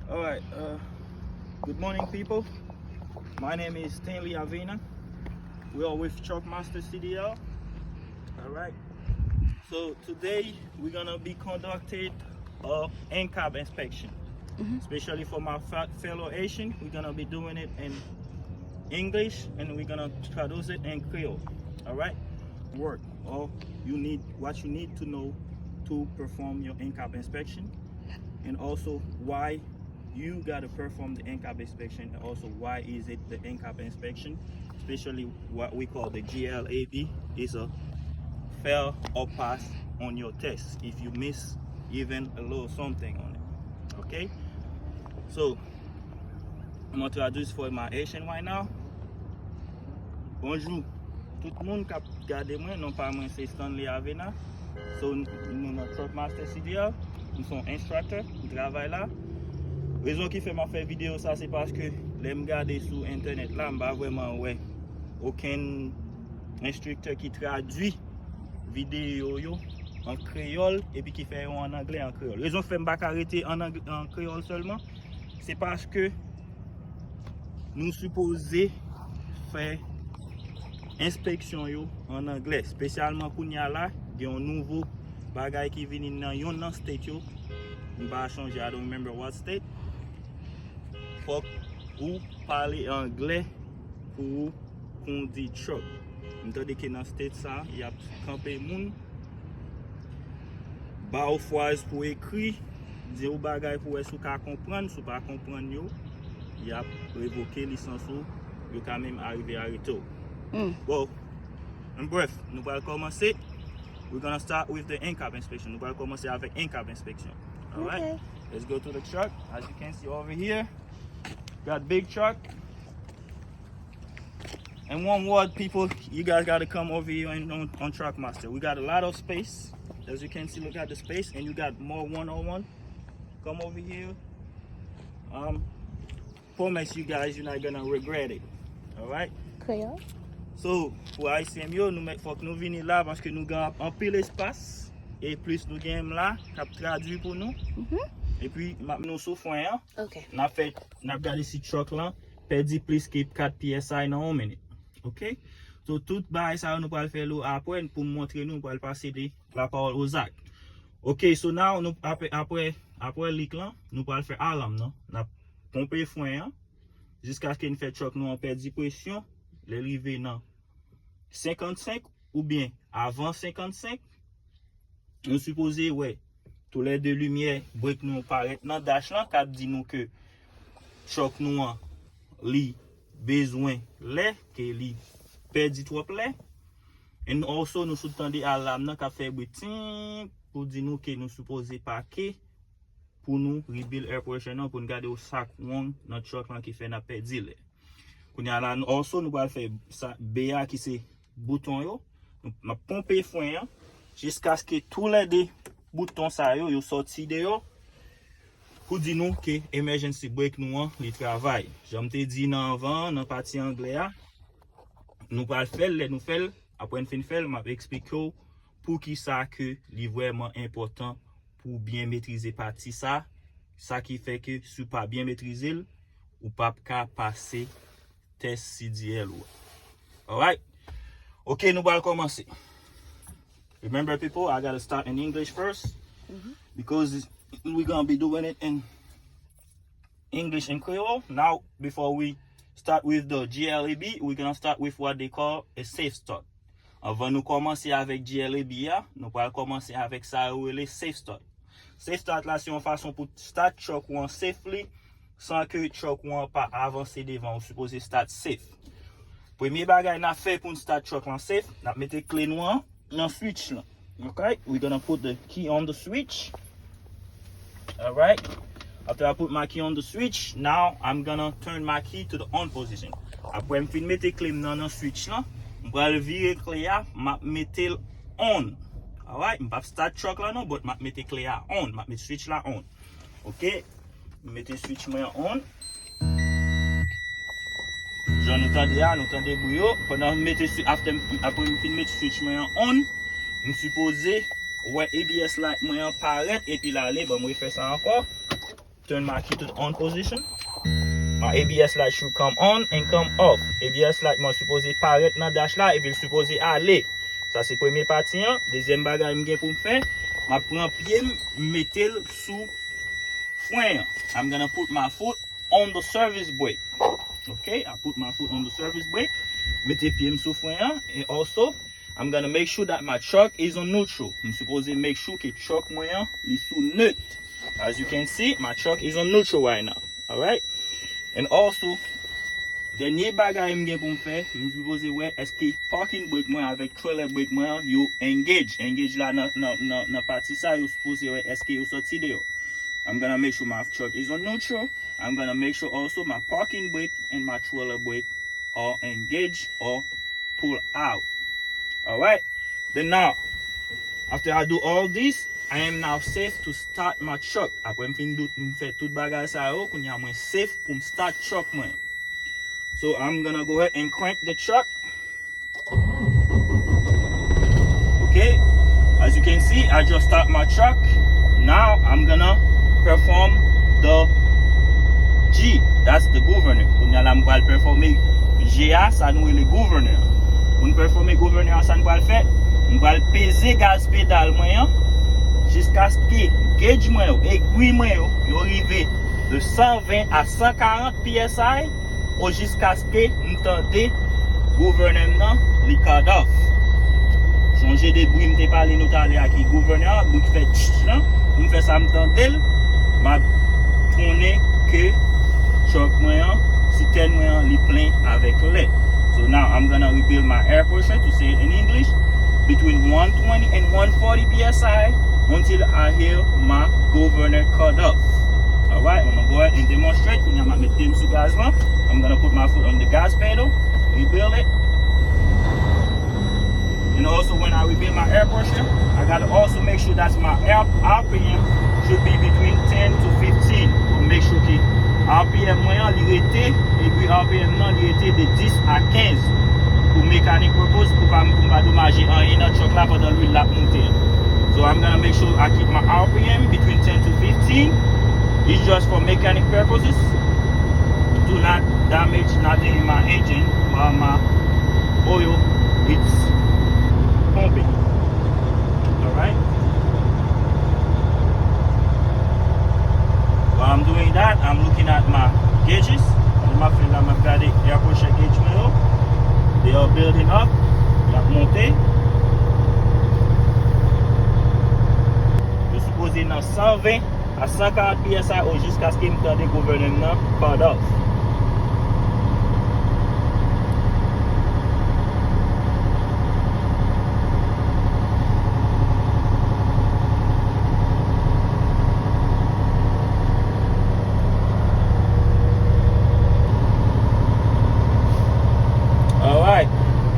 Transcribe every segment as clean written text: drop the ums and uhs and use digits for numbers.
All right. Good morning, people. My name is Stanley Avena. We are with Truckmaster CDL. All right. So today we're gonna be conducting a NCAB inspection, especially for my fellow Haitian. We're gonna be doing it in English and we're gonna traduce it in Creole. All right. Work. All what you need to know to perform your NCAB inspection, and also why you got to perform the NCAB inspection, and also why is it the NCAB inspection, especially what we call the GLAB is a fail or pass on your test if you miss even a little something on it. Okay, so I'm going to introduce for my Haitian right now. Bonjour tout le monde qui a regardé moi, non pas moi, c'est Stanley Avena. So nous sommes Truckmaster CDL, nous sommes instructeurs qui travaillent là. Raison qui fait m'a fait vidéo ça, c'est parce que les me garder sur internet là, m'pas vraiment ouais aucun instructeur qui traduit vidéo yo en créole et puis qui fait en anglais en créole. Raison fait m'pas arrêter en créole seulement, c'est parce que nous supposons faire inspection yo en anglais, spécialement pour y a là, il y a un nouveau bagay qui vient dans yon state yo. On va changer, I don't remember what state. Faut ou parler anglais pour conduire truck. M'tande que dans state ça, il y a campé moun ba ou phrase pour écrire, dire ou bagay pour est-ce ka comprendre, sou pas comprendre yo, il y a révoqué licence ou yo quand même arriver à retour. Bon, en bref, nous allons commencer. We're gonna start with the NCAB inspection. Nous allons commencer avec NCAB inspection. All right. Okay. Let's go to the truck. As you can see over here, got big truck. And one word, people, you guys got to come over here on Truckmaster. We got a lot of space. As you can see, look at the space, and you got more one-on-one. Come over here. Promise you guys, you're not gonna regret it. All right. Creole. So, pour Haïtien yo, faut que nous venir là parce que nous avons un peu l'espace et plus nous gagnons là, qui traduit pour nous. Et puis, nous souffrons, hein. Okay. N'a regardé si truck là, perdu plus que 4 PSI dans 1 minute. OK? So, tout bail ça nous va faire après pour montrer nous pour passer la parole aux actes. OK, so now nous après lick là, nous va faire alarme non. N'a pomper foin jusqu'à ce qu'il fait truck nous en perdu pression. Les rivé dans 55 ou bien avant 55, nous supposons ouais tous les deux lumières break nous paraît dans dash là qui dit nous que choc nous li besoin lait que li perdu trop lait, et nous also nous sous-tendez alarme là qui fait bruit pour dire nous que nous supposons parquer pour nous rebuild air pressure pour nous garder au sac one dans choc là qui fait n'a perdu lait. Also, nous allons faire ça, BA qui c'est bouton yo, nous pomper foin jusqu'à ce que tous les deux boutons ça yo sorti de yo pour dire nous que emergency brake nous li travail. J'aime te dit dans avant dans partie anglais nous va faire nous faire après une fin faire m'a expliquer pour qui ça que li vraiment important pour bien maîtriser partie ça qui fait que si pas bien maîtriser ou pas passer test CDL. Alright. Okay, nous allons commencer. Remember, people, I gotta start in English first because we're gonna be doing it in English and Creole. Now, before we start with the GLAB, we're gonna start with what they call a safe start. Avant nous commencer avec GLAB, nous allons commencer avec ça ou le safe start. Safe start là, c'est une façon pour start truck one safely. Sans que truck ou pas avancer devant, on suppose start safe. Premier bagay n'a fait pour start truck en safe, n'a mettre clé noire dans switch là. Okay, we're gonna put the key on the switch. All right. After I put my key on the switch, now I'm gonna turn my key to the on position. Après me fin mettre clé dans le switch là, on va le virer clé à, m'a mettre on. All right, m'pas start truck là non, but m'a mettre clé à on, m'a mettre switch là on. OK. Mettez switch moi on. J'en entendez bouillot. Pendant mettez après mettre switch moi on, nous supposons ouais ABS light moi apparaître et puis là aller bon moi faire ça encore. turn my key to the on position. My ABS light should come on and come off. ABS light m'a supposé paraître dans dash là et puis supposé aller. Ça c'est premier partie. Deuxième bagage m'gen pour me faire, m'a prend pied mettre sous frein. I'm gonna put my foot on the service brake. Okay, I put my foot on the service brake. Mette pied sous frein and also I'm gonna make sure that my truck is on neutral. I'm supposed to make sure que truck moyen is sous neutre. As you can see, my truck is on neutral right now. Alright? And also, dernier bagay m gen pou m fè, m supposé wè, eske parking brake mwen avec trailer brake mwen, yo engage. Engage la nan parti sa, yo supposé wè, eske yo sorti de yo. I'm gonna make sure my truck is on neutral. I'm gonna make sure also my parking brake and my trailer brake are engaged or pull out. Alright? Then now, after I do all this, I am now safe to start my truck. Après, m fè tout bagay sa yo, koun ya mwen safe pou m start truck mwen. So I'm gonna go ahead and crank the truck. Okay, as you can see, I just start my truck. Now I'm gonna perform the G. That's the governor. Koun ya la m pral performe GA, sa nou e le governor. Pou m performe governor sa m pral fè, m pral peze gaz pedal mwen jusqu'à ce que gauge mwen yo, aiguille mwen yo rive de 120 à 140 psi ou jusqu'à ce que m'tende gouvernement li cut off. Changer de bruit m'te parler nou tale a ki gouverneur, bruit qui fait tch là, m'm fait ça m'tendel, m'a tourné que truck mwen citerne mwen li plein avec lait. So now I'm gonna rebuild my air pressure, to say it in English, between 120 and 140 psi until I hear my governor cut off. Alright, I'm gonna go ahead and demonstrate. I'm gonna make them sous gas one. I'm gonna put my foot on the gas pedal, rebuild it. And also when I rebuild my air pressure, I gotta also make sure that my RPM should be between 10 to 15. To make sure que RPM moyen li rete, et puis RPM nan li rete de 10 à 15. Pour mechanic purpose, pour pas dommager un dans truck là pendant l'huile la monter. So I'm gonna make sure I keep my RPM between 10 to 15. It's just for mechanic purposes to not damage nothing in my engine while my oil is pumping. Alright? While I'm doing that, I'm looking at my gauges. I've got the air pressure gauge now. They are building up. Ils ont monté. Je suppose dans 120 à 140 psi ou jusqu'à ce qu'il me tende gouvernement cut off. Alright,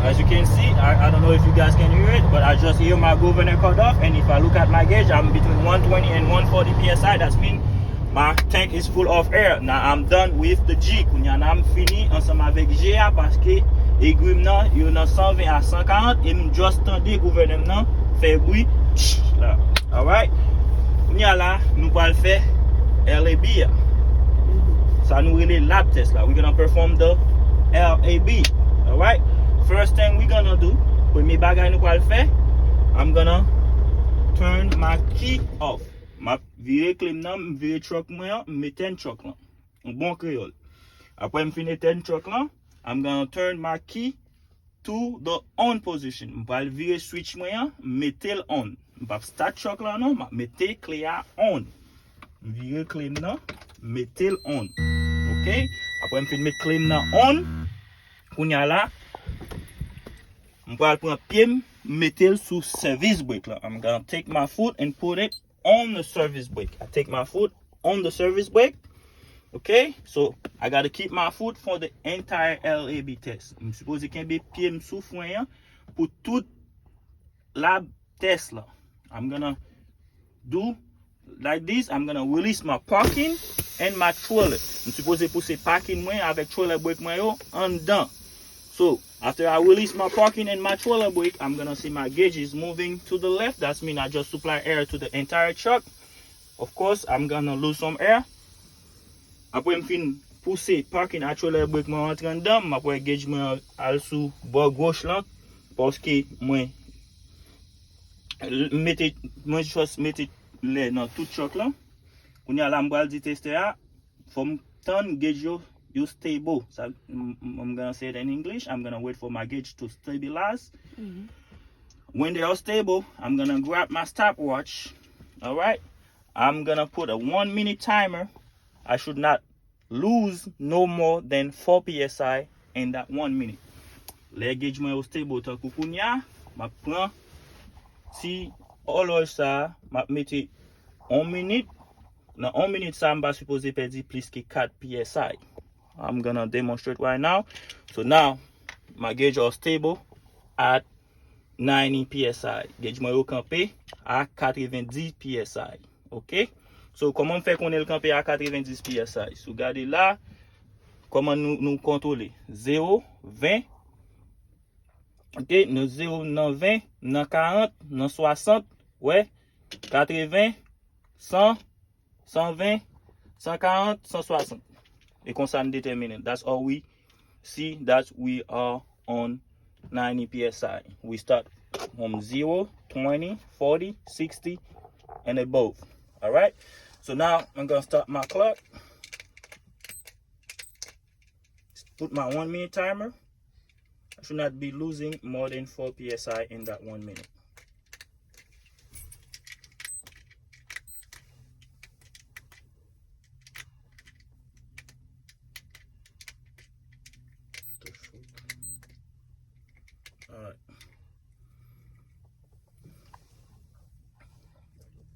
as you can see, I don't know if you guys can hear it, but I just hear my governor cut off, and if I look at my gauge, I'm between 120 and 140 psi. That means my tank is full of air. Now I'm done with the G. Kounya I'm fini ensemble avec GA parce que aiguille nan yo nan 120 à 140 et me just tande gouvernement fait bruit là. Alright. Kounya là nous va faire LAB. Ça nous relè lab test là. We're gonna perform the LAB. Alright. First thing we're gonna do, premier bagay nou pral fè, I'm gonna turn my key off. Ma vire clim nan, vire truck mwen, meten truck lan. Un bon Creole. Après m fin eten truck lan, I'm gonna turn my key to the on position. M pral vire switch mwen, metel on. M pap start truck lan non, ma mette clear on. Vire clim nan, metel on. Ok? Après m fin met clim nan on, kounya la, m pral pran piem, metel sous service brake la. I'm gonna take my foot and put it on the service brake. I take my foot on the service brake. Okay, so I gotta keep my foot for the entire LAB test. I'm supposed to can be PM sous frein pour tout lab test là. I'm gonna do like this. I'm gonna release my parking and my trailer. I'm supposed to pousser parking moi avec trailer brake moi yo en dedans. So after I release my parking and my trailer brake, I'm gonna see my gauge is moving to the left. That means I just supply air to the entire truck. Of course, I'm gonna lose some air. Après, je fin pousser parking actually brake moi rentre dedans, après gauge moi al sous bord gauche là parce que moi moi juste mettre les dans tout choc là. On y a la m'bral di tester a from turn gauge you stable. So I'm gonna say it in English. I'm gonna wait for my gauge to stabilize. When they are stable, I'm gonna grab my stopwatch. All right. I'm gonna put a 1 minute timer. I should not lose no more than 4 psi in that 1 minute. Le gauge moi stable tant kou kounya, ma prend si horloge ça m'a mette 1 minute. Now 1 minute ça m'a supposé perdre plus que 4 psi. I'm gonna demonstrate right now. So now my gauge are stable at 90 psi. Gauge moi au campé à 90 psi. OK? So comment faire qu'on est le campé à 90 psi? So regardez là comment nous contrôler 0 20. OK, nous 0 dans 20, dans 40, dans 60, ouais, 80, 100, 120, 140, 160. Et comme ça nous détermine. That's all we see that we are on 90 psi. We start from 0, 20, 40, 60 and above. All right? So now I'm going to start my clock. Put my 1 minute timer. I should not be losing more than 4 psi in that 1 minute.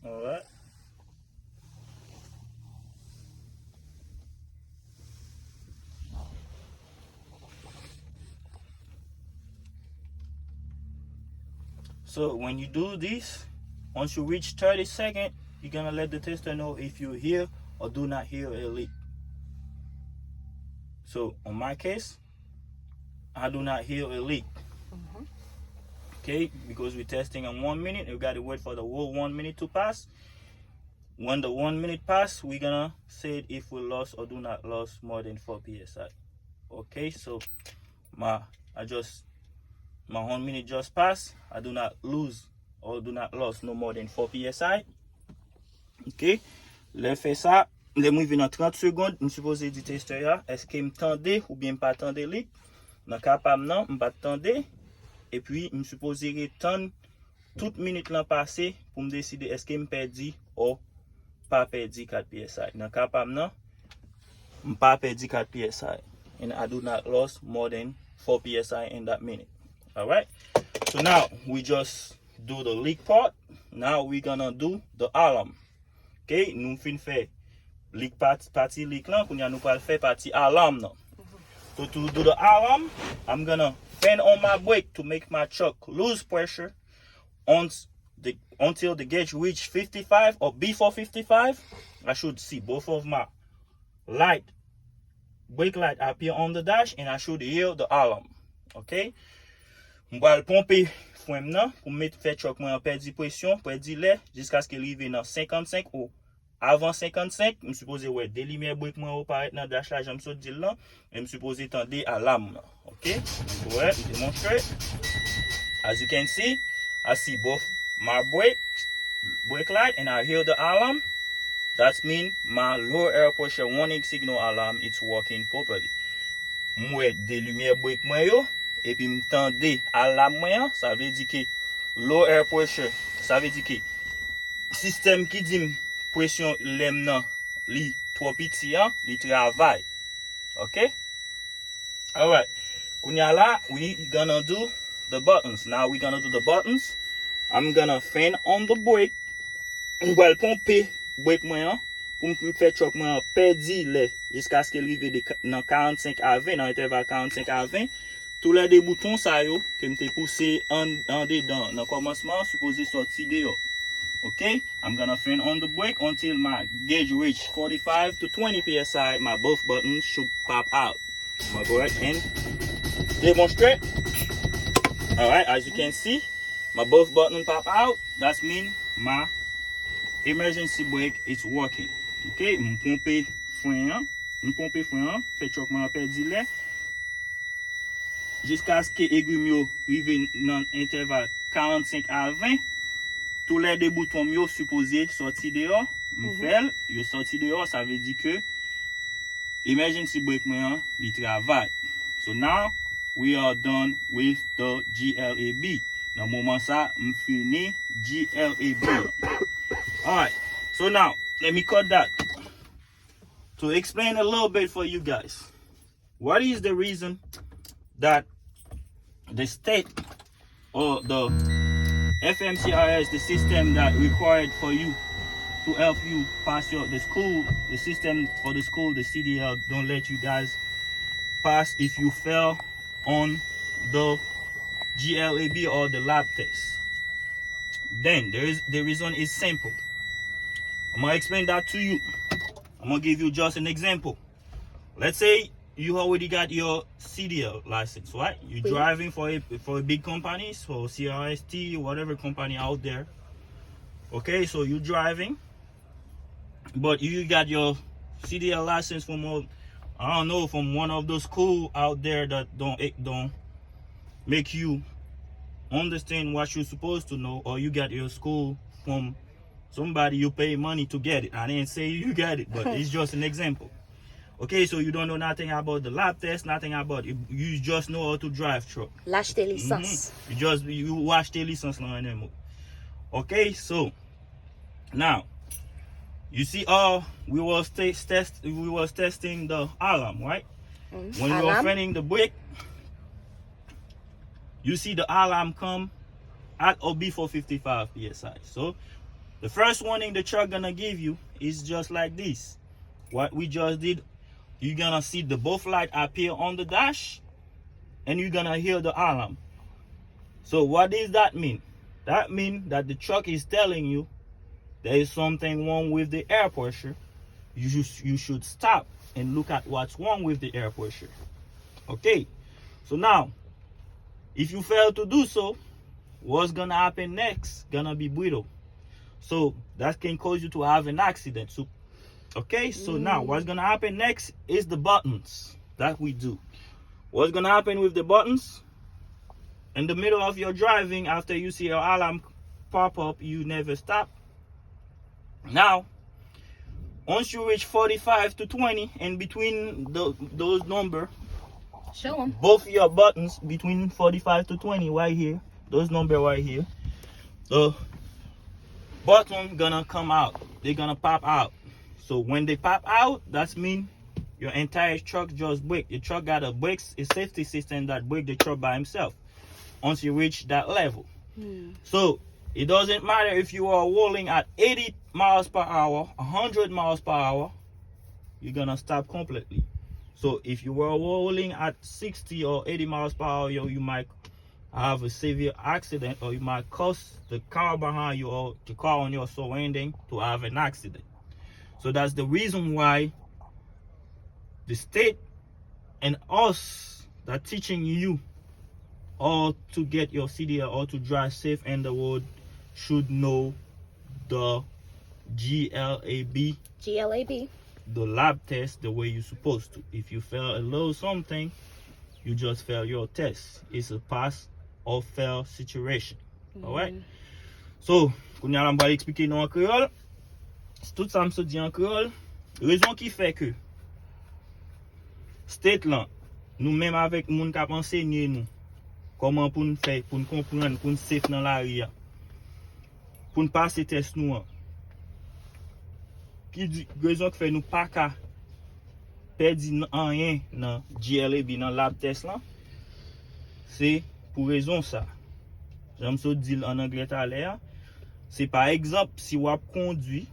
All right. So when you do this, once you reach 30 seconds, you're gonna let the tester know if you hear or do not hear a leak. So on my case, I do not hear a leak. Okay, because we're testing in 1 minute, we gotta wait for the whole 1 minute to pass. When the 1 minute pass, we're gonna say if we lost or do not lose more than 4 psi. Okay, so my 1 minute just passed. I do not lose or do not lose no more than 4 psi. Ok, le fait ça, le mouvi dans 30 secondes, je suppose di tester ya, est-ce que m'tende ou bien pas tende lik? Dans capable non, m'pas tende, et puis je suppose retendre toute minute l'an passé pour me décider est-ce que m'perdi ou pas perdi 4 psi. Dans capable non, m'pas perdi 4 psi. And I do not lose more than 4 psi in that minute. All right. So now we just do the leak part. Now we're gonna do the alarm. Okay, nous fin fait leak party leak là, qu'on y a nous pas faire party alarm now. So to do the alarm, I'm gonna fan on my brake to make my truck lose pressure until the gauge reach 55 or before 55. I should see both of my brake light appear on the dash and I should hear the alarm. Okay? Je vais pomper frein nan pour mettre fait choc moi en perdre pression, perdre l'air jusqu'à ce qu'il arrive dans 55 ou avant 55, je suppose ouais des lumières brake moi au paraître dans dash là, j'aime ça dire là, et je suppose tendre alarme. Okay? Ouais, démontrer. As you can see, I see both my brake light and I hear the alarm. That means my low air pressure warning signal alarm is working properly. Moi des lumières brake moi yo et puis m'tende alarme moi, ça veut dire que low air pressure, ça veut dire que système qui dit pression lem nan li trop petit hein, li travail. Okay? All right. Kounya la, we gonna do the buttons. Now we gonna do the buttons. I'm gonna fan on the brake. M'bral pomper brake moi pour me faire choc moi perdi le jusqu'à ce qu'il arrive dans 45 à 20 dans intervalle 45 à 20. Tous les deux boutons ça yo que m'te poussé en dedans dans commencement supposé sortir dehors. Okay, I'm gonna fan on the brake until my gauge reach 45 to 20 psi. My both buttons should pop out. I'm gonna go ahead and demonstrate. All right, as you can see, my both buttons pop out. That means my emergency brake is working. Okay, mon pompe frein. nous pomper frein, fait choc man perdu lait jusqu'à ce que aiguille yo rive dans intervalle 45 à 20. Tous les deux boutons yo supposé sortir dehors, m'fait, yo sorti dehors, ça veut dire que emergency brake man li travaille. So now we are done with the GLAB. Dans moment ça, m'fini GLAB. Alright, so now let me cut that to explain a little bit for you guys. What is the reason that the state or the FMCRS, the system that required for you to help you pass the school, the system for the school, the CDL, don't let you guys pass if you fail on the GLAB or the lab test? Then the reason is simple. I'm gonna explain that to you. I'm gonna give you just an example. Let's say you already got your CDL license, right? You're driving for a big company, so CRST, whatever company out there. Okay, so you're driving, but you got your CDL license from I don't know, from one of those schools out there that don't make you understand what you're supposed to know, or you got your school from somebody you pay money to get it. I didn't say you got it, but it's just an example. Okay, so you don't know nothing about the lab test, nothing about it. You just know how to drive truck. Lâche tes licences. You watch tes licences là en un mot. Okay, so now you see we was testing the alarm, right? When we were finding the brake, you see the alarm come at or before 55 psi. So the first warning the truck gonna give you is just like this. What we just did, you're gonna see the both light appear on the dash, and you're gonna hear the alarm. So what does that mean? That means that the truck is telling you there is something wrong with the air pressure. You should stop and look at what's wrong with the air pressure. Okay, so now if you fail to do so, what's gonna happen next? Gonna be brittle. So that can cause you to have an accident. So okay, so now what's gonna happen next is the buttons that we do. What's gonna happen with the buttons? In the middle of your driving, after you see your alarm pop up, you never stop. Now, once you reach 45 to 20, and between those numbers, show them both your buttons between 45 to 20 right here, those numbers right here, the button gonna come out. They're gonna pop out. So when they pop out, that means your entire truck just brake. Your truck got a safety system that brake the truck by himself once you reach that level. So it doesn't matter if you are rolling at 80 miles per hour, 100 miles per hour, you're gonna stop completely. So if you were rolling at 60 or 80 miles per hour, you might have a severe accident, or you might cause the car behind you or the car on your surrounding to have an accident. So that's the reason why the state and us that teaching you how to get your CDL or to drive safe in the road should know the GLAB, the lab test, the way you're supposed to. If you fail a little something, you just fail your test. It's a pass or fail situation. Alright? So, qu'on y a va expliquer nous en créole. Tout ça me se dit en créole. Raison qui fait que state là, nous même avec moun k'ap enseigné nous comment pour nous faire, pour nous comprendre, pour nous safe dans la rue, pour nous passer test nous. Qui dit raison qui fait nous pas qu'à perdre rien dans GLAB dans lab test là, c'est pour raison ça. J'aime ça dire en anglais tout à l'heure. C'est par exemple si vous conduit,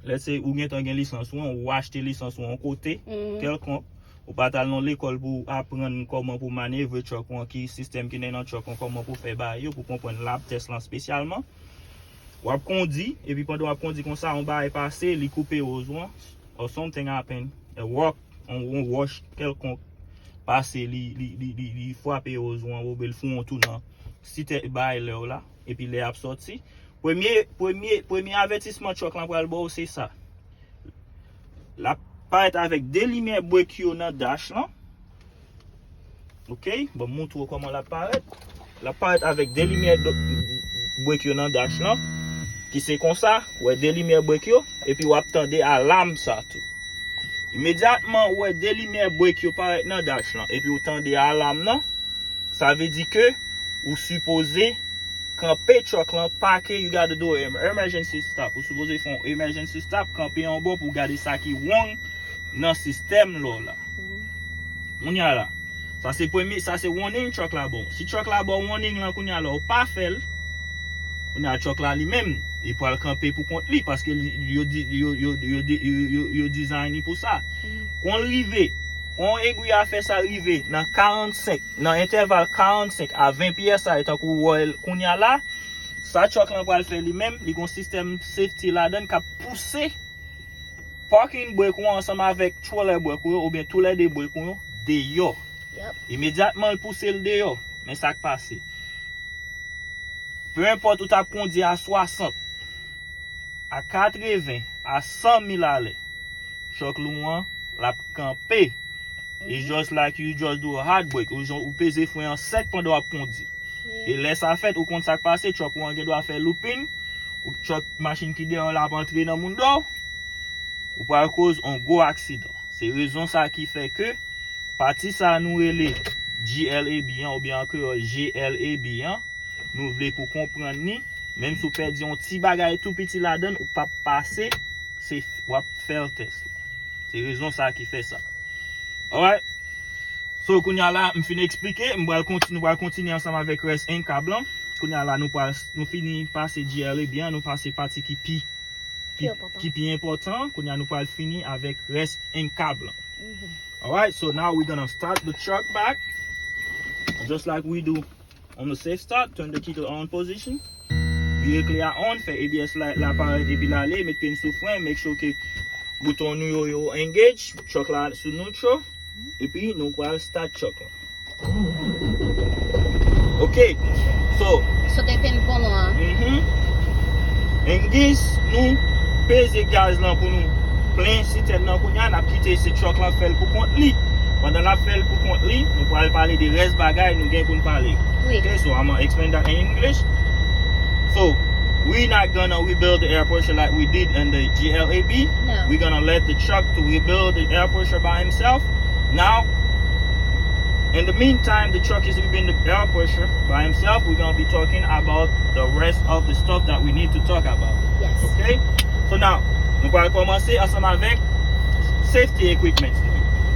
let's say ou gen une licence ou acheter licence ou en côté quelconque, ou pas aller dans l'école pour apprendre comment pour manœuvrer truck ou qui système qui est dans truck, comment pour faire bail pour comprendre lab test là spécialement. Ou conduit et puis pendant vous conduit comme ça on va passer, li couper aux joints or something happen, a work on wash quelconque passer li frapper aux joints ou le fond tout dans si t'es bail là et puis les sorti. Premier avertissement truck là pour le c'est ça. paraît avec des lumières break yo dans dash là. OK, bon montre comment la paraît. La paraît avec des lumières break yo dans dash là qui c'est comme ça, ouais des lumières break yo et puis ou attendez alarme ça tout. Immédiatement ouais des lumières break yo paraît dans dash là et puis ou attendez alarme là, ça veut dire que ou supposé camper truck là parquer you got to do emergency stop. Ou supposé faire emergency stop camper en bas pour garder ça qui wrong dans système là. On y a là. Ça c'est premier, ça c'est warning truck là bon. Si truck là bon warning là qu'on y a là ou pas fait, on a truck là lui-même, il peut le camper pour compte lui parce que yo designé pour ça. Quand arrivé, on aiguille a fait ça arriver dans 45, dans intervalle 45 à 20 PSI tant qu'on y a là, ça truck là va le faire lui-même, il y a un système safety là-dedans qui a poussé parking brake ensemble avec trolley brake ou bien tous les deux brake dehors. Yep. Immédiatement il pousse le dehors, mais ça qui passe. Peu importe où tu as conduit à 60, à 80, à 100 000 à l'heure, choc loin, la camper. It's just like you just do a hard brake. Ou pèse fouet en sec pendant à conduire. Et laisse ça fait, ou quand ça passe, choc ou doit faire looping, ou choc machine qui dehors la entrer dans mon dos, ou par cause un gros accident. C'est raison ça qui fait que partie ça nous relè GLAB ou bien en créole GLAB, nous voulons pour comprendre ni, même si vous perdez un petit bagage tout petit là-dedans, ou pas passer, c'est faire le test. C'est raison ça qui fait ça. Alright. So, qu'on y a là, je finis expliquer, on va continuer ensemble avec reste un câble. Qu'on y a là, nous finit passer GLAB, nous passer partie qui est important, qu'on y a nous pas finir avec reste un câble. Alright, so now we're gonna start the truck back, just like we do on the safe start. Turn the key to on position. Vehicle on, fait ABS light la paraît depuis l'aller, mettre pin sous frein, make sure que bouton nous yo engage, truck là sous neutral, et puis nous allons start truck. Okay, so they pin pour moi. Engage nous peser gaz là pour nous plein système nan kounya n'a quitté ce truck là fait pour compte li. Pendant la fait pour compte li, nous allons parler de reste bagay nous gain pour parler. Oui. Okay, so I'm gonna explain that in English. So we're not gonna rebuild the air pressure like we did in the GLAB. No. We're gonna let the truck to rebuild the air pressure by himself. Now, in the meantime, the truck is rebuilding the air pressure by himself. We're gonna be talking about the rest of the stuff that we need to talk about. Yes. Okay? So now, nous allons commencer ensemble avec safety equipment.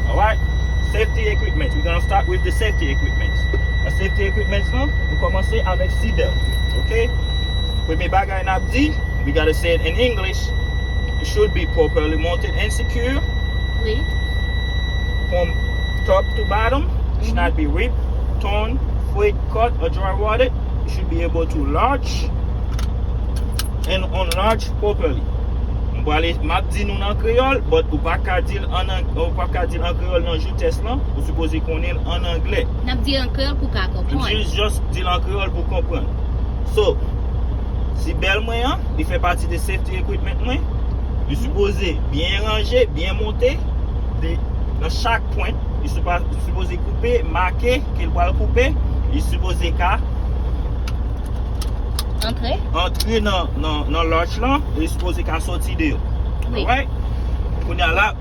Alright? Safety equipment. We're gonna start with the safety equipment. The safety equipment now, nous commencer avec seatbelt. Okay? Premier bagay n'a dit, we gotta say it in English. It should be properly mounted and secure. Oui. From top to bottom. It should not be ripped, torn, frayed, cut, or dry rotted. It should be able to latch and unlatch properly. On va aller m'a dit nous en créole, but ou pas qu'à dire en créole dans jour test là, vous supposez qu'on est en anglais. N'a dit en créole pour qu'à comprendre. Juste dire en créole pour comprendre. So, si bel moyen, il fait partie des safety equipment moi, il supposé bien ranger, bien monter dans chaque point. Il supposé couper, marquer qu'il va couper, il supposé qu'à entrer dans l'arche là, il supposé qu'à sortir de. Oui. Alright? On a là,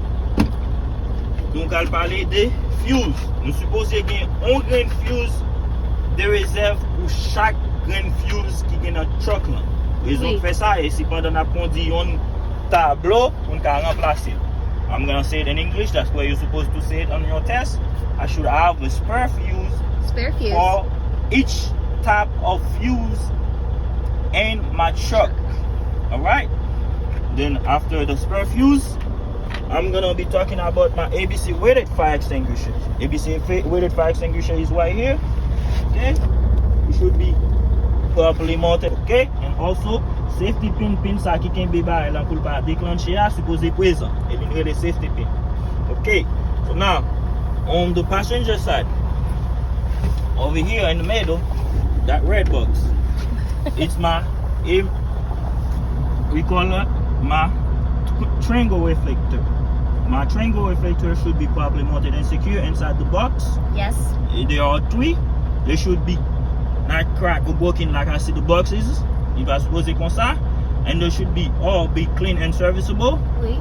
nous allons parler des fuses. Nous supposons qu'il y a un grain fuse de réserve pour chaque grain fuse qui est dans le truck là. Ils ont fait ça et si pendant la conduit un tableau, on peut remplacer. I'm gonna say it in English, that's where you're supposed to say it on your test. I should have a spare fuse for each type of fuse in my truck. Alright? Then after the spare fuse, I'm gonna be talking about my ABC weighted fire extinguisher. ABC weighted fire extinguisher is right here. Okay? It should be properly mounted. Okay? And also safety pin ça qui can be by la pour pas déclencher à supposé présent. Éliminer les safety pin. Okay? So now on the passenger side, over here in the middle, that red box, it's my we call it my triangle reflector. my triangle reflector should be properly mounted and secure inside the box. Yes. There are 3. They should be not cracked or broken like I see the boxes. Il va se poser comme ça. And they should be all be clean and serviceable. Oui.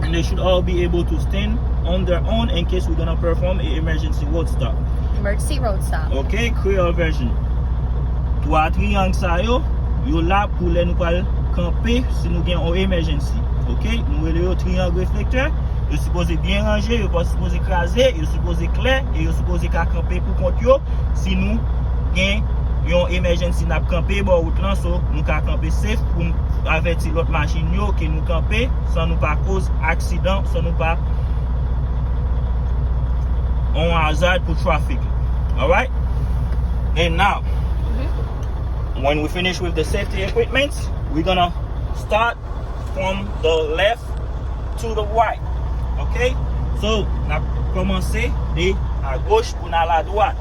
And they should all be able to stand on their own in case we're gonna perform an emergency road stop. Emergency road stop. Okay, Creole version. 3 triangles ça yo là pour les nous pas camper si nous avons une emergency. Ok, nous avons un triangle réflecteur. Ils sont supposés bien ranger, ils sont pas supposés écraser, ils sont supposés clair et ils sont supposés camper pour compte yo si nous avons une emergency n'a camper bon route là so nous ca camper safe pour avertir l'autre machine yo que nous camper sans nous pas cause accident, sans nous pas on hazard pour traffic. All right? And now when we finish with the safety equipment, we're gonna start from the left to the right. Okay? So, on a commencé à gauche pour aller à droite.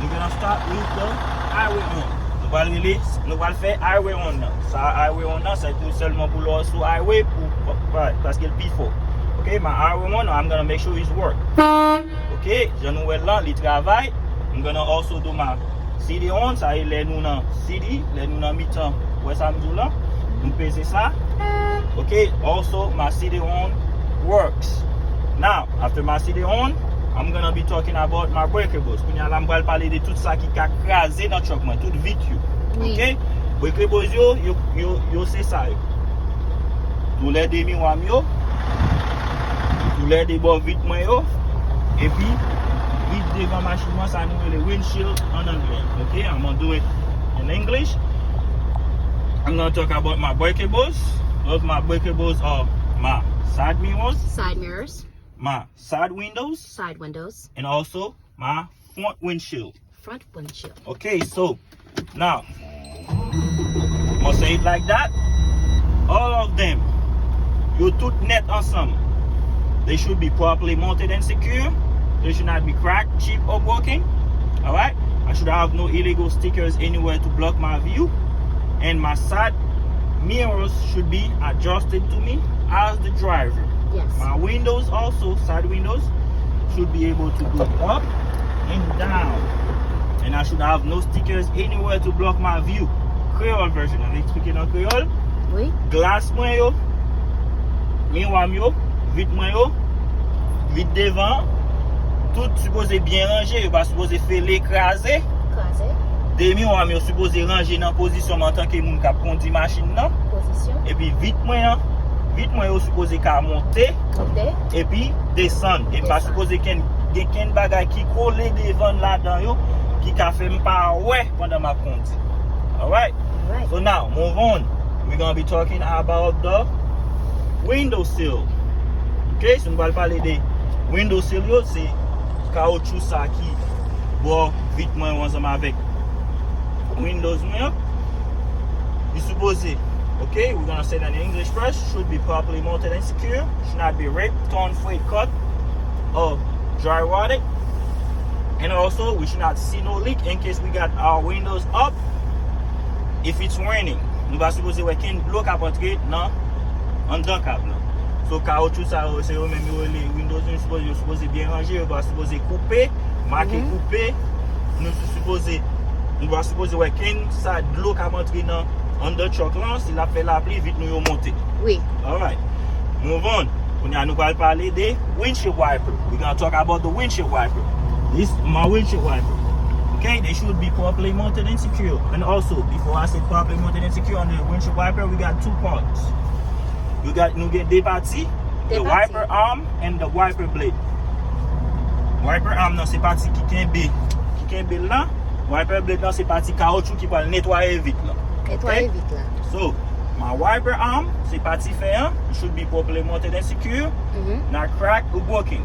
We're gonna start with the highway 1. Nous allons faire highway 1. Ça, highway 1, c'est tout seulement pour le sous highway parce qu'il est fort. Okay? My highway 1, I'm gonna make sure it's work. Okay? Je nous vais là, il travaille. I'm gonna also do my CD on, ça est nous dans CD, nous dans mi-temps. Ouais, ça me dit là. Nous pèse ça. Okay, also my CD on works. Now, after my CD on, I'm gonna be talking about my breakables. Puis là, je vais parler de tout ça qui a crasé dans le truck, tout vite. Okay? Breakables yo c'est ça. Tous les demi-wam yo, tous les débords vite moi yo, et puis devant machine ça nous le windshield en anglais. Okay, I'm gonna do it in English. I'm gonna talk about my breakables. Those my breakables are my side mirrors, my side windows, and also my front windshield. Okay, so now I'm gonna say it like that. All of them, you tout net ensemble. They should be properly mounted and secure. They should not be cracked, chipped, or broken. Alright? I should have no illegal stickers anywhere to block my view. And my side mirrors should be adjusted to me as the driver. Yes. My windows also, side windows, should be able to go up and down. And I should have no stickers anywhere to block my view. Creole version. I'm speaking en Creole. Oui. Glace moi yo, miroir yo, vitre moi yo, vitre devant. Tout supposé bien rangé, il pas supposé faire l'écraser. Demi on va supposé ranger dans position en tant que moun qui conduit machine là. Et puis vite moi supposé qu'à monter. Et puis descendre. Et pas supposé qu'il y ait un bagage qui colle devant là-dedans yo qui a fait pas ouais pendant ma conduite. All right? So now move on. We're going to be talking about the window sill. Okay? So nous allons parler des window sill yo, c'est caoutchouc ça qui bon vite moins ensemble avec windows moi you supposé. Okay, we're gonna say that in English first. Should be properly mounted and secure. Should not be ripped, torn, frayed, cut, or dry rotted. And also we should not see no leak in case we got our windows up. If it's raining, nous va supposer we can block up entrer dans en dedans câble. So caoutchouc ça c'est eux même les windows nous supposé bien ranger, on va supposer couper, marquer couper. Nous va supposer we can ça de l'eau cap entrer dans under truck là, s'il a fait la pluie vite nous monter. Oui. All right. Move on. Nous allons parler des windshield wiper. We're going to talk about the windshield wiper. This is my windshield wiper. Okay, they should be properly mounted and secure. And also, before I say properly mounted and secure on the windshield wiper, we got two parts. You get deux parties, the wiper arm and the wiper blade. Wiper arm, non, c'est partie qui est là. Wiper blade, non, c'est partie caoutchouc qui va nettoyer vite là. Nettoyer vite là. So, my wiper arm, c'est partie fait, it should be properly mounted and secure, not cracked or broken.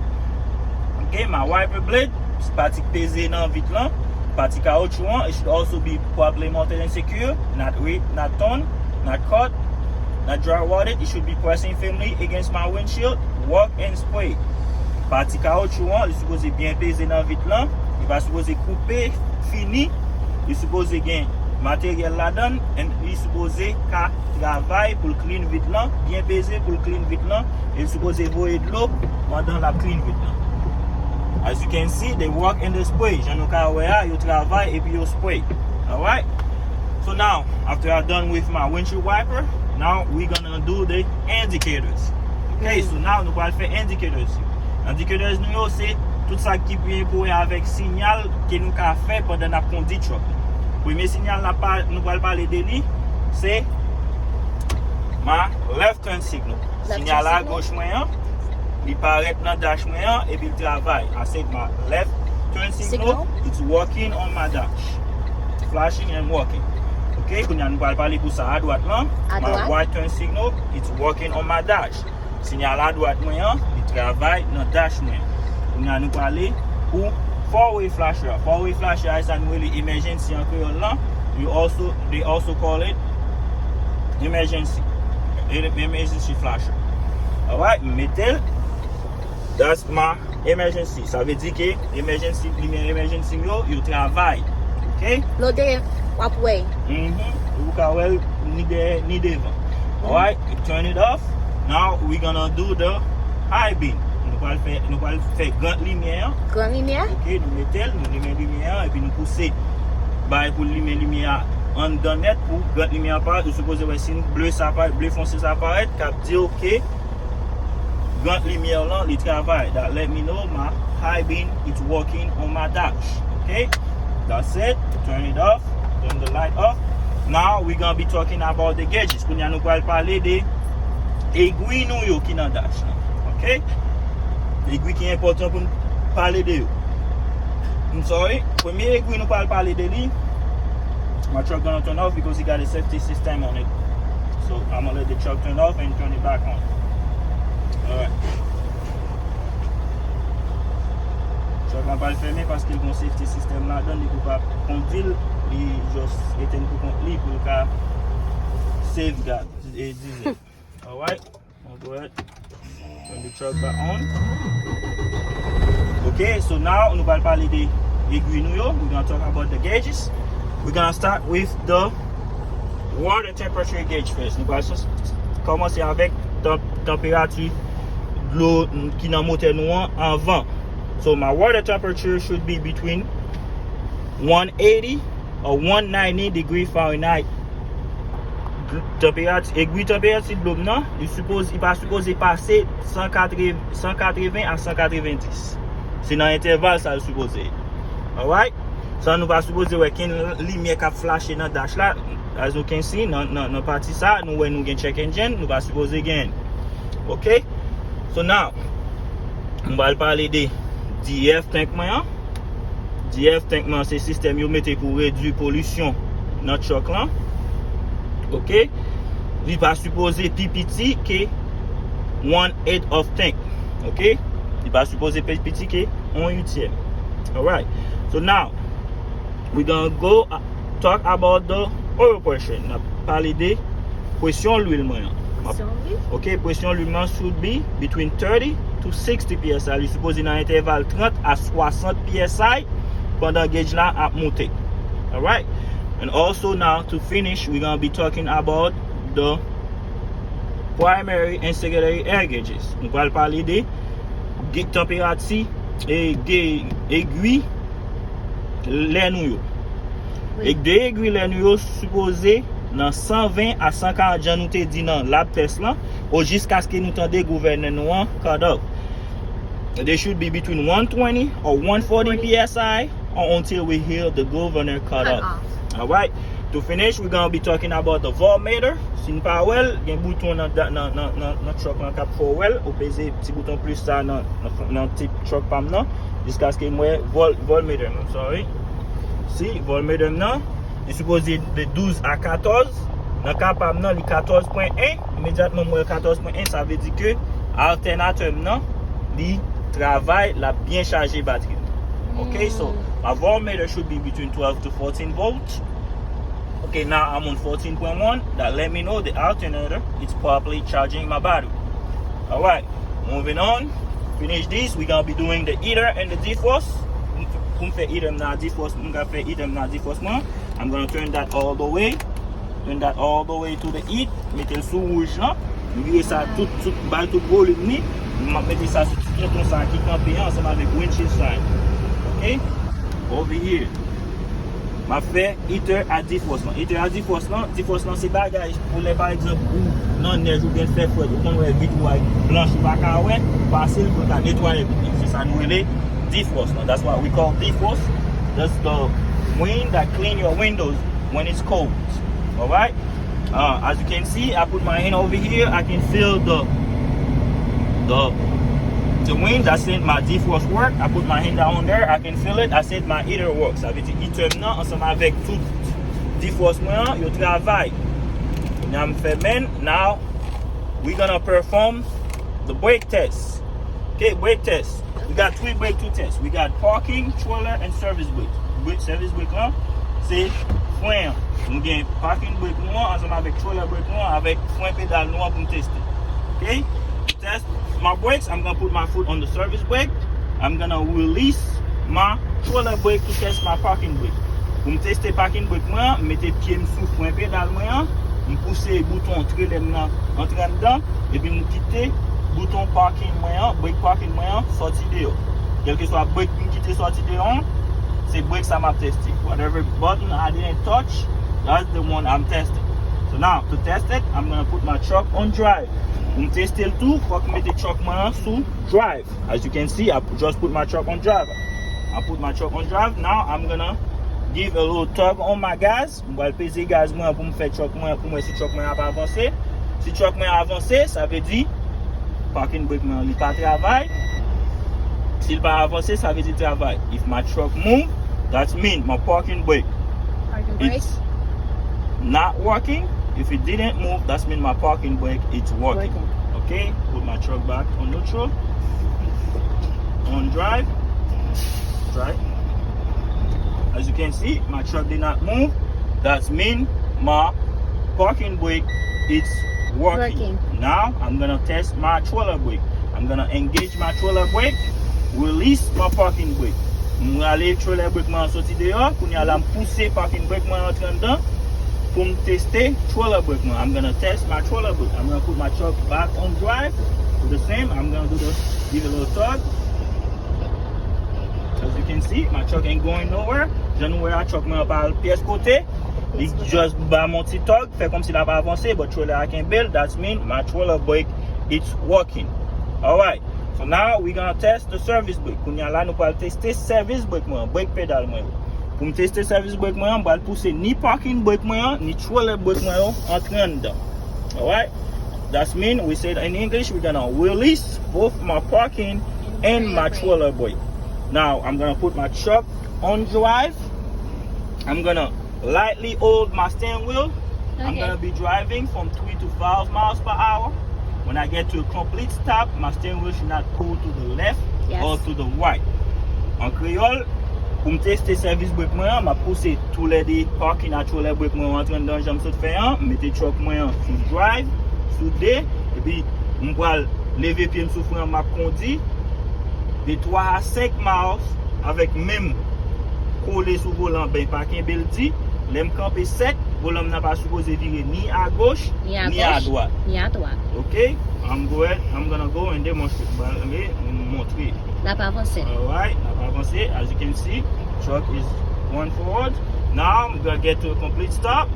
Okay, my wiper blade, c'est partie pesée dans vite là. Partie caoutchouc, it should also be properly mounted and secure, not ripped, not torn, not cut, not dry rotted. It should be pressing firmly against my windshield, work and spray. Partie caoutchouc, il supposé bien pesé dans vite là. Il va supposé couper, fini. Il supposé gain matériel la donne, et il supposé qu'à travail pour le clean vite là, bien pesé pour le clean vite là, et il supposé voyer de l'eau pendant la clean vite là. As you can see, they work in the spray. J'en ai you travail et puis you spray. Alright? So now, after I'm done with my windshield wiper, now we're gonna do the indicators. Okay, so now nous allons faire indicators. Indicators nous c'est tout ça qui vient pour avec signal que nous avons fait pendant la conduite truck. Premier signal nous allons parler de lui, c'est ma left turn signal. Signal à gauche moyen, il paraît dans dash moyen et puis il travaille. I said my left turn signal, it's working on my dash. Flashing and working. Okay, quand nous allons parler pour ça à droite là, my right turn signal, it's working on my dash. Signal à droite moyen, il travaille dans dash moyen. Nous allons parler pour four-way flasher. Four-way flasher is an really emergency en Creole là. They also call it emergency flasher. Alright, mettez, that's my emergency. Ça veut dire que emergency yo, you travaille. Okay? Loaded up way. You can ni devant. Alright, you turn it off. Now we're gonna do the high beam. Nous allons faire grande lumière. Grande lumière? Ok, nous mettons, nous allumons lumière et puis nous poussons pour allumer lumière en dedans net pour grande lumière apparaître. Nous supposons que si bleu ça apparaît, bleu foncé ça apparaît, cap dit ok, grande lumière là, il travaille. That let me know my high beam is working on my dash. Okay, that's it. Turn it off, turn the light off. Now we're gonna be talking about the gauges. Nous allons parler des aiguilles nous qui dans dash. Ok? L'aiguille qui est important pour nous parler de eux. I'm sorry. Premier aiguille nous parler de lui. My truck gonna turn off because it got a safety system on it. So I'm gonna let the truck turn off and turn it back on. Alright. Truck va pas le fermer parce qu'il y a un safety system là-dedans. Il ne peut pas conduire. Il juste éteindre pour conduire pour le cas safeguard et diesel. Alright. I'll go ahead. Turn the truck back on. Okay, so now nous allons parler des aiguilles nous. We're going to talk about the gauges. We're going to start with the water temperature gauge first. Nous allons commencer avec la température de l'eau qui est dans le moteur nous en vent. So my water temperature should be between 180 or 190 degrees Fahrenheit. Aiguille température de l'eau non, il pas supposé passer 180 à 190. C'est dans l'intervalle ça le supposé. Alright? Ça nous va supposer ouais qu'il y a une lumière qui a flashé dans dash là. As you can see, dans partie ça, nous avons un check engine, nous va supposer gain. OK? So now, on va parler de DF tank moyen. DF tank moyen c'est système yo mette pour réduire pollution dans truck là. OK? Il va supposer plus petit que 1/8 of tank. OK? Il va supposer plus petit que 1/8. Alright. So now we're gonna go talk about the oil pressure. On a parlé de pression l'huile moyen. OK, pression l'huile moyen should be between 30 to 60 psi. Il supposé dans intervalle 30 à 60 psi pendant gauge là a monter. Alright? And also now to finish, we're going to be talking about the primary and secondary air gauges. Nous allons parler de température et aiguille les nous. Et de aiguille les nous supposé dans 120 à 140 jan nous te dit dans lab test là ou jusqu'à ce que nous tende gouverner nous cut off. They should be between 120 or 140 psi or until we hear the governor cut off. Alright, to finish, we're going to be talking about the voltmeter. Si nous pas well, il y a un bouton dans truck dans cap for well, ou peser petit bouton plus ça dans petit truck pam non, jusqu'à ce que moi voltmeter, I'm sorry. Si voltmeter non, il supposé de 12 à 14, dans cap pam non, il 14.1, immédiatement moi 14.1, ça veut dire que alternateur non, il travaille la bien chargé batterie. Okay, so my voltmeter should be between 12 to 14 volts. Okay, now I'm on 14.1. That let me know the alternator is properly charging my battery. Alright, moving on. Finish this. We're gonna be doing the heater and the defrost. I'm gonna turn that all the way. Turn that all the way to the heat. Mettez sous rouge là. Virer ça tout bas tout volume ni. Mettez ça sur petit piton ça qui campé ensemble avec windshield side. OK? Over here. Ma fait heater à defrost. Heater à defrost là c'est bagage pour les par exemple ou non neige ou bien fait froid ou qu'on ouais vite ou blanche ou pas ka ouais passer pour ta nettoyer. C'est ça nous relé defrost. That's what we call defrost. That's the wind that clean your windows when it's cold. All right. As you can see, I put my hand over here. I can feel the wind. That's it. My defrost work. I put my hand down there. I can feel it. I said my heater works. Ça veut dire heater maintenant ensemble avec tout defrost moi, yo travail. Now we're gonna perform the brake test. Okay, brake test. We got 3 brake to test. We got parking, trailer, and service brake. Service brake là, c'est frein. Nous avons parking brake noir ensemble avec trailer brake noir avec frein pédale noir pour tester. Okay? Test my brakes. I'm gonna put my foot on the service brake. I'm gonna release my trailer brake to test my parking brake. Pour tester parking brake moi, mettez pied sous frein pédale moi, me pousser bouton trailer là entrer dedans et puis me quitter bouton parking moi, brake parking moi sorti dehors. Quel que soit brake qui quitter sorti dehors, c'est brake ça m'a testé. Whatever button I didn't touch, that's the one I'm testing. So now to test it, I'm gonna put my truck on drive. Pour tester le tout, faut que je mette le truck sous drive. As you can see, I just put my truck on drive. I put my truck on drive. Now I'm gonna give a little tug on my gas. Je vais peser gaz moi pour me faire truck moi pour moi si truck moi pas avancer. Si truck moi avancer, ça veut dire parking brake moi il pas travail. S'il pas avancer, ça veut dire travail. If my truck move, that means my parking brake. Parking brake? It's not working. If it didn't move, that means my parking brake it's working. Okay, put my truck back on neutral. On drive. As you can see, my truck did not move. That means my parking brake it's working. Now I'm gonna test my trailer brake. I'm gonna engage my trailer brake, release my parking brake. Je vais aller trailer brake moi sorti dehors, pour aller me pousser parking brake moi entrer dedans. Pour tester trailer brake moi. I'm gonna test my trailer brake. I'm gonna put my truck back on drive. Do the same. I'm gonna give a little tug. As you can see, my truck ain't going nowhere. Je ne vois truck moi par pièce côté. It just by mon petit tug, fait comme si il a pas avancé, but trailer I can build. That means my trailer brake it's working. All right. So now we're gonna test the service brake. Kounya là nous allons tester service brake moi, brake pedal moi. Pour me tester service brake moi, on va pousser ni parking brake moi, ni trailer brake moi entrer dedans. All right? That means we said in English we're gonna release both my parking and my trailer brake. Now I'm gonna put my truck on drive. I'm gonna lightly hold my steering wheel. Okay. I'm gonna be driving from 3 to 5 miles per hour. When I get to a complete stop, my steering wheel should not pull to the left or to the right. En créole, pour me tester service brake moi, m'a poussé tous les parking à trailer brake moi entrer dans jambe saute faire, mettez truck moi sous drive, sous D, et puis on va lever pied sous frein m'a conduit de 3 à 5 miles avec même collé sous volant ben parking belti, l'aime camper sec, volant n'a pas supposé virer ni à gauche ni à droite. Okay? I'm gonna go and demonstrate. Montrer. N'a pas avancé. Alright, n'a pas avancé. As you can see, truck is going forward. Now I'm gonna get to a complete stop.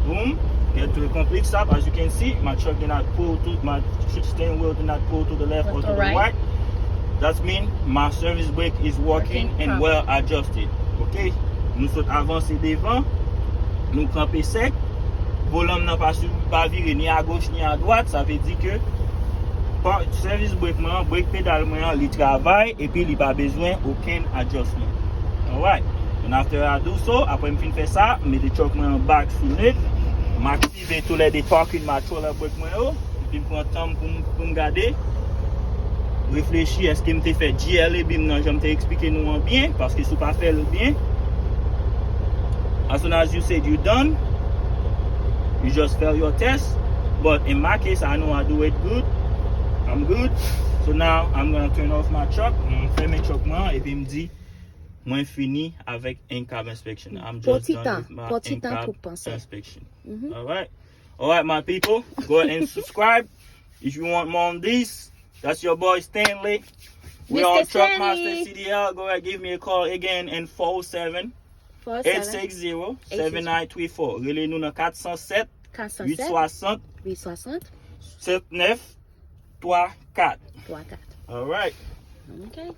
Boom. Get to a complete stop. As you can see, my truck did not pull to my steering wheel did not pull to the left or to the right. That means my service brake is working and well adjusted. Okay? Nous sommes avancés devant. Nous camper sec. Volant n'a pas viré ni à gauche ni à droite. Ça veut dire que service brake moi, brake pedal moi, il travaille et puis il pas besoin aucun adjustment. Alright. And after I do so, après me fin faire ça, mets le truck moi back sous net, m'activer tous les parking ma trailer brake moi et puis prends temps pour me garder. Réfléchir est-ce que me fait GLAB non, je me expliquer nous en bien parce que si pas faire le bien. As soon as you said you done, you just fail your test. But in my case, I know I do it good. I'm good. So now I'm gonna turn off my truck. Fermer truck moi et puis me dit Moi fini avec in-cab inspection. I'm just done with my in-cab pour penser. inspection. Alright, my people, go ahead and subscribe if you want more on this. That's your boy Stanley. We Mr. on Truck Stanley. Master CDL. Go ahead, give me a call again in 407-860-7934. Relez nous dans 407 860 860 7934. 34. Alright. Okay.